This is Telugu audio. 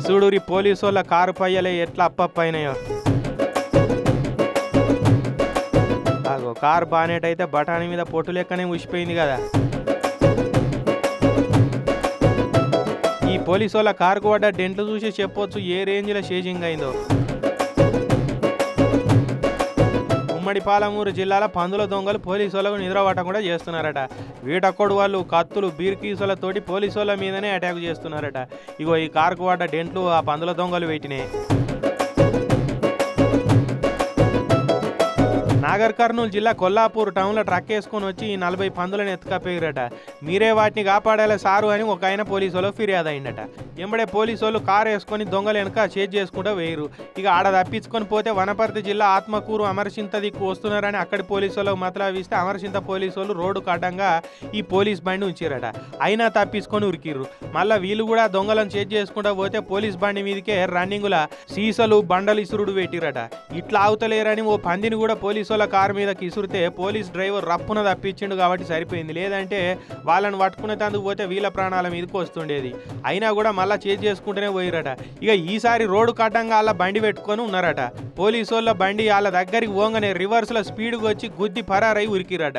చూడురి పోలీసు వాళ్ళ కారు పయ్యలే ఎట్లా అప్పయినాయో. అగో కారు బానేట్ అయితే బఠానీ మీద పొట్టు లెక్కనే ఉసిపోయింది కదా. ఈ పోలీసు వాళ్ళ కారుకు పడ్డ డెంట్లు చూసి చెప్పొచ్చు ఏ రేంజ్లో షేజింగ్ అయిందో. ఉమ్మడి పాలమూరు జిల్లాలో పందుల దొంగలు పోలీసు వాళ్ళకు నిద్రపట్టం కూడా చేస్తున్నారట. వీటక్కడు వాళ్ళు కత్తులు బీర్కీసులతోటి పోలీసు వాళ్ళ మీదనే అటాక్ చేస్తున్నారట. ఇగో ఈ కారుకు పడ్డ డెంట్లు ఆ పందుల దొంగలు పెట్టినాయి. నాగర్ కర్నూలు జిల్లా కొల్లాపూర్ టౌన్లో ట్రక్ వేసుకొని వచ్చి ఈ 40 పందులను ఎత్తుకపోయారట. మీరే వాటిని కాపాడాలి సారు అని ఒక ఆయన పోలీసు వాళ్ళు ఫిర్యాదు అయిందట. ఎంబడే పోలీసు వాళ్ళు కారు వేసుకొని దొంగలు వెనక చేజ్ చేసుకుంటూ వేయరు. ఇక ఆడ తప్పించుకొని పోతే వనపర్తి జిల్లా ఆత్మకూరు అమరసింత దిక్కు వస్తున్నారని అక్కడి పోలీసు వాళ్ళకు మతలావిస్తే అమరసింత పోలీసు వాళ్ళు రోడ్డుకు అడ్డంగా ఈ పోలీస్ బండి ఉంచారట. అయినా తప్పించుకొని ఉరికిర్రు. మళ్ళీ వీళ్ళు కూడా దొంగలను చేజ్ చేసుకుంటూ పోతే పోలీస్ బండి మీదకే రన్నింగుల సీసలు బండలు ఇసురుడు పెట్టిరట. ఇట్లా ఆగుతలేరని ఓ పందిని కూడా పోలీసు వాళ్ళ కారు మీద ఇసురితే పోలీస్ డ్రైవర్ రప్పున తప్పించిండు కాబట్టి సరిపోయింది. లేదంటే వాళ్ళని పట్టుకునే తందుకు పోతే వీళ్ళ ప్రాణాల మీదకి వస్తుండేది. అయినా కూడా మళ్ళీ చేజ్ చేసుకుంటూనే పోయిరట. ఇక ఈసారి రోడ్డు కట్టంగా వాళ్ళ బండి పెట్టుకొని ఉన్నారట. పోలీసు వాళ్ళ బండి వాళ్ళ దగ్గరికి పోగానే రివర్స్లో స్పీడ్గా వచ్చి గుద్ది పరారై ఉరికిరట.